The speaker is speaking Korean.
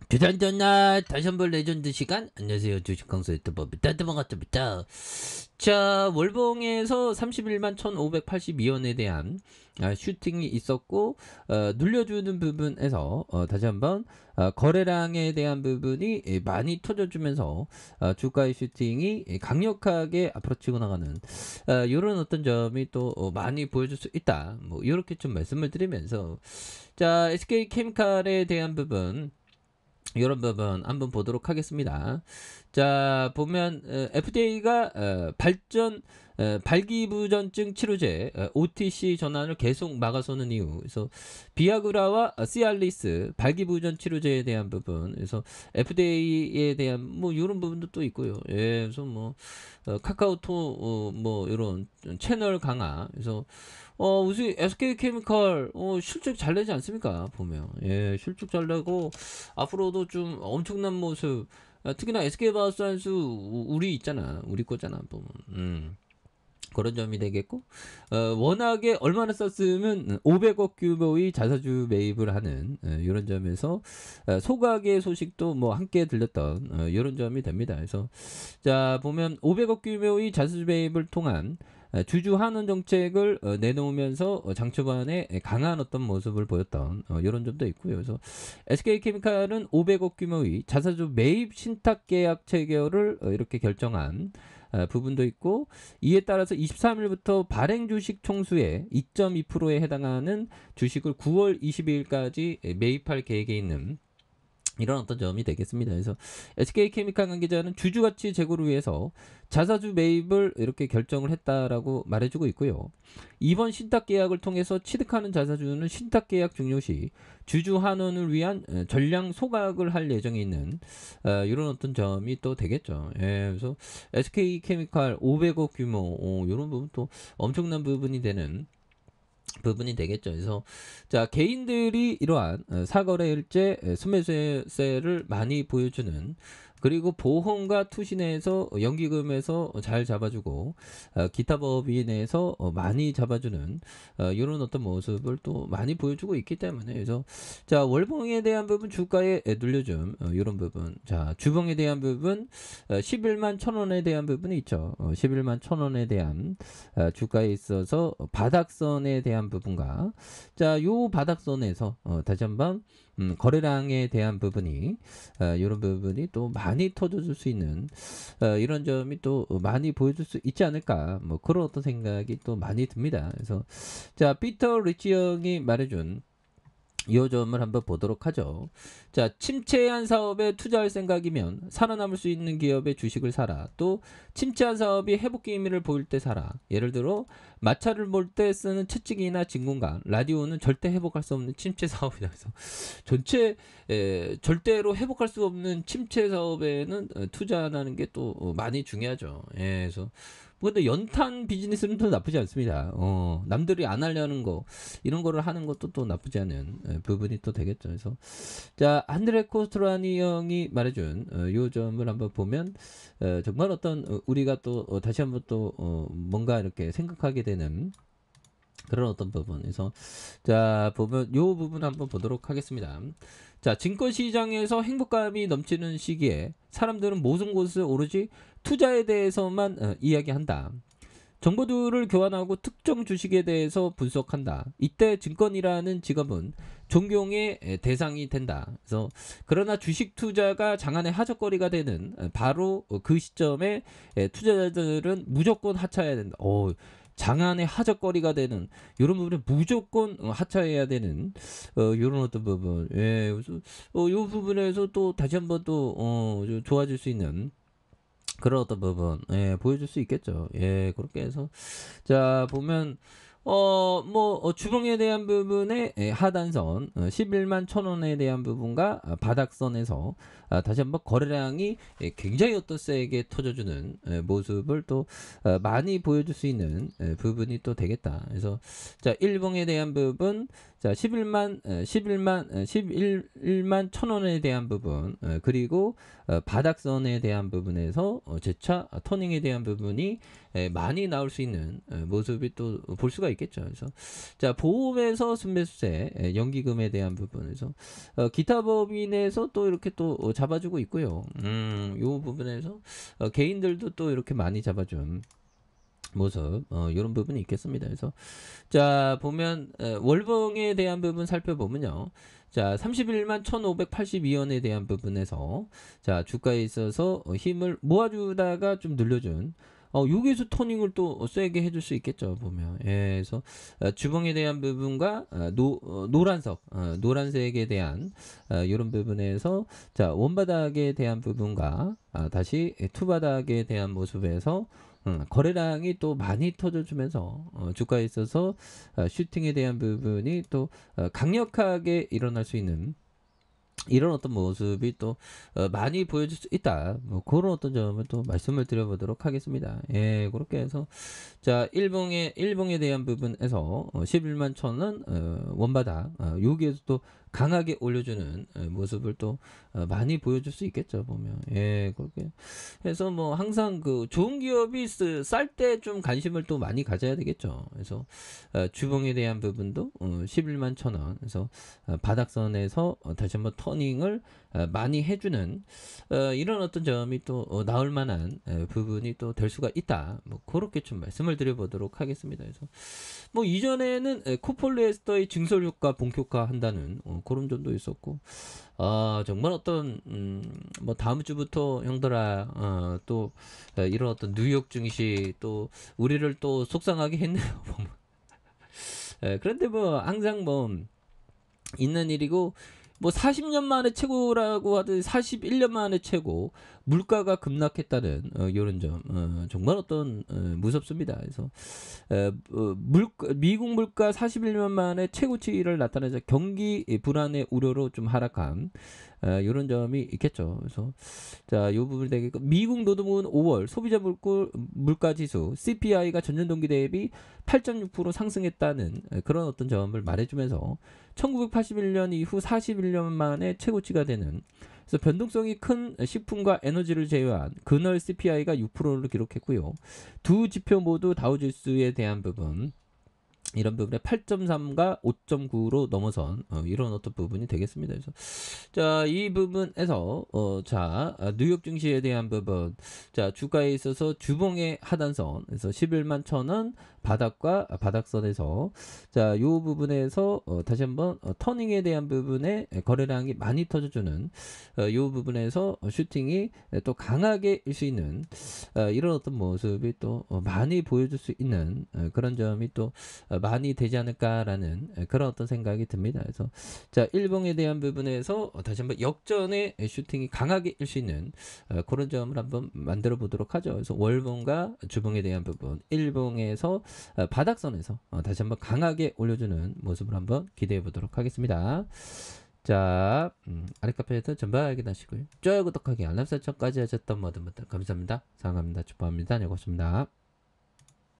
주전전날 다시 한번 레전드 시간. 안녕하세요, 주식강사 유튜버 따드먹었습니다. 자, 월봉에서 31만 1582원에 대한 슈팅이 있었고, 눌려주는 부분에서 다시 한번 거래량에 대한 부분이 많이 터져주면서 주가의 슈팅이 강력하게 앞으로 치고 나가는 이런 어떤 점이 또 많이 보여줄 수 있다. 뭐 이렇게 좀 말씀을 드리면서, 자, SK케미칼에 대한 부분, 이런 부분 한번 보도록 하겠습니다. 자, 보면 FDA가 발기부전증 치료제 OTC 전환을 계속 막아서는 이유. 그래서 비아그라와 시알리스 발기부전 치료제에 대한 부분. 그래서 FDA에 대한 뭐 이런 부분도 또 있고요. 예, 그래서 뭐 카카오톡 뭐 이런 채널 강화. 그래서 우리 SK케미칼 실적 잘 내지 않습니까? 보면 예, 실적 잘 내고 앞으로도 좀 엄청난 모습. 특히나 SK바이오사이언스 우리 있잖아, 우리 거잖아 보면. 그런 점이 되겠고, 워낙에 얼마나 썼으면 500억 규모의 자사주 매입을 하는 이런 점에서 소각의 소식도 뭐 함께 들렸던 이런 점이 됩니다. 그래서 자, 보면 500억 규모의 자사주 매입을 통한 주주 환원 정책을 내놓으면서 장 초반에 강한 어떤 모습을 보였던 이런 점도 있고요. 그래서 SK케미칼은 500억 규모의 자사주 매입 신탁 계약 체결을 이렇게 결정한 부분도 있고, 이에 따라서 23일부터 발행 주식 총수의 2.2%에 해당하는 주식을 9월 22일까지 매입할 계획에 있는 이런 어떤 점이 되겠습니다. 그래서 SK케미칼 관계자는 주주가치 제고를 위해서 자사주 매입을 이렇게 결정을 했다라고 말해주고 있고요. 이번 신탁 계약을 통해서 취득하는 자사주는 신탁 계약 종료 시 주주 환원을 위한 전량 소각을 할 예정에 있는 이런 어떤 점이 또 되겠죠. 예, 그래서 SK케미칼 500억 규모 이런 부분 또 엄청난 부분이 되는 부분이 되겠죠. 그래서 자, 개인들이 이러한 사거래일제 순매수세를 많이 보여주는, 그리고 보험과 투신에서 연기금에서 잘 잡아주고 기타 법인에서 많이 잡아주는 이런 어떤 모습을 또 많이 보여주고 있기 때문에, 그래서 자, 월봉에 대한 부분 주가에 눌려줌 이런 부분, 자, 주봉에 대한 부분 11만 1,000원에 대한 부분이 있죠. 11만 1,000원에 대한 주가에 있어서 바닥선에 대한 부분과, 자, 요 바닥선에서 다시 한번 거래량에 대한 부분이 이런 부분이 또 많이 터져줄 수 있는 이런 점이 또 많이 보여줄 수 있지 않을까, 뭐 그런 어떤 생각이 또 많이 듭니다. 그래서 자, 피터 리치 형이 말해준 이 점을 한번 보도록 하죠. 자, 침체한 사업에 투자할 생각이면 살아남을 수 있는 기업의 주식을 사라. 또 침체한 사업이 회복 기미를 보일 때 사라. 예를 들어 마차를 몰 때 쓰는 채찍이나 진공관, 라디오는 절대 회복할 수 없는 침체 사업이다. 그래서 전체 절대로 회복할 수 없는 침체 사업에는 투자하는 게 또 많이 중요하죠. 예, 그래서 근데 연탄 비즈니스는 또 나쁘지 않습니다. 남들이 안 하려는 거, 이런 거를 하는 것도 또 나쁘지 않은 부분이 또 되겠죠. 그래서 자, 안드레 코스트라니 형이 말해준 요 점을 한번 보면 정말 어떤 우리가 또 다시 한번 또 뭔가 이렇게 생각하게 되는 그런 어떤 부분에서, 자, 보면 요 부분 한번 보도록 하겠습니다. 자, 증권시장에서 행복감이 넘치는 시기에 사람들은 모든 곳을 오로지 투자에 대해서만 이야기한다. 정보들을 교환하고 특정 주식에 대해서 분석한다. 이때 증권이라는 직업은 존경의 대상이 된다. 그래서 그러나 주식 투자가 장안의 하적거리가 되는 바로 그 시점에 투자자들은 무조건 하차해야 된다. 장안의 하적거리가 되는 이런 부분에 무조건 하차해야 되는 이런 어떤 부분. 예, 그래서 이 부분에서 또 다시 한번 또 좋아질 수 있는 그런 어떤 부분, 예, 보여줄 수 있겠죠. 예, 그렇게 해서 자, 보면 주봉에 대한 부분의 하단선 11만 1,000원에 대한 부분과 바닥선에서 다시 한번 거래량이 굉장히 어떤 세게 터져주는 모습을 또 많이 보여줄 수 있는 부분이 또 되겠다. 그래서 자, 일봉에 대한 부분, 자, 11만 1,000원에 대한 부분, 그리고 바닥선에 대한 부분에서 재차 터닝에 대한 부분이 많이 나올 수 있는 모습이 또 볼 수가 있겠죠. 그래서 자, 보험에서 순매수세, 연기금에 대한 부분에서 기타 법인에서 또 이렇게 또 잡아주고 있고요. 요 부분에서 개인들도 또 이렇게 많이 잡아준 모습, 이런 부분이 있겠습니다. 그래서 자, 보면 월봉에 대한 부분 살펴보면요. 자, 31만 1,582원에 대한 부분에서 자, 주가에 있어서 힘을 모아주다가 좀 늘려준 여기에서 터닝을 또 세게 해줄 수 있겠죠, 보면. 예, 그래서 주봉에 대한 부분과 노란색, 노란색에 대한 이런 부분에서 자, 원바닥에 대한 부분과 다시 투바닥에 대한 모습에서 거래량이 또 많이 터져주면서 주가에 있어서 슈팅에 대한 부분이 또 강력하게 일어날 수 있는 이런 어떤 모습이 또 많이 보여줄 수 있다. 뭐 그런 어떤 점을 또 말씀을 드려보도록 하겠습니다. 예, 그렇게 해서 자, 일봉에 대한 부분에서 11만 1,000원 원바닥 여기에서 또 강하게 올려주는 모습을 또 많이 보여줄 수 있겠죠, 보면. 예, 그렇게 해서 뭐 항상 그 좋은 기업이 쌀 때 좀 관심을 또 많이 가져야 되겠죠. 그래서 주봉에 대한 부분도 11만 1,000원. 그래서 바닥선에서 다시 한번 터닝을 많이 해주는 이런 어떤 점이 또 나올 만한 부분이 또 될 수가 있다. 뭐 그렇게 좀 말씀을 드려보도록 하겠습니다. 그래서 뭐 이전에는 코폴리에스터의 증설 효과 본격화 한다는 그런 점도 있었고, 정말 어떤 뭐 다음 주부터 형들아 또 이런 어떤 뉴욕 증시 또 우리를 또 속상하게 했네요. 보면. 그런데 뭐 항상 뭐 있는 일이고, 뭐 40년 만에 최고라고 하듯 41년 만에 최고, 물가가 급락했다는 이런 점 정말 어떤 무섭습니다. 그래서 미국 물가 41년 만에 최고치를 나타내서 경기 불안의 우려로 좀 하락한 이런 점이 있겠죠. 그래서 자, 이 부분이 되겠고, 미국 노동은 5월 소비자 물가 지수 CPI가 전년 동기 대비 8.6% 상승했다는 그런 어떤 점을 말해주면서 1981년 이후 41년 만에 최고치가 되는, 그래서 변동성이 큰 식품과 에너지를 제외한 근월 CPI가 6%를 기록했고요. 두 지표 모두 다우지수에 대한 부분, 이런 부분에 8.3과 5.9로 넘어선 이런 어떤 부분이 되겠습니다. 그래서 자, 이 부분에서 자, 뉴욕 증시에 대한 부분, 자, 주가에 있어서 주봉의 하단선, 그래서 11만 1,000원 바닥과 바닥선에서 자, 요 부분에서 다시 한번 터닝에 대한 부분에 거래량이 많이 터져주는 요 부분에서 슈팅이 또 강하게 일 수 있는 이런 어떤 모습이 또 많이 보여줄 수 있는 그런 점이 또 많이 되지 않을까라는 그런 어떤 생각이 듭니다. 그래서 자, 일봉에 대한 부분에서 다시 한번 역전의 슈팅이 강하게 일 수 있는 그런 점을 한번 만들어 보도록 하죠. 그래서 월봉과 주봉에 대한 부분, 일봉에서 바닥선에서 다시 한번 강하게 올려주는 모습을 한번 기대해 보도록 하겠습니다. 자, 아랫카페에서 전부 확인하시고요. 좋아요, 구독하기, 알람 설정까지 하셨던 모든 분들 감사합니다. 사랑합니다. 축복합니다. 네, 고맙습니다.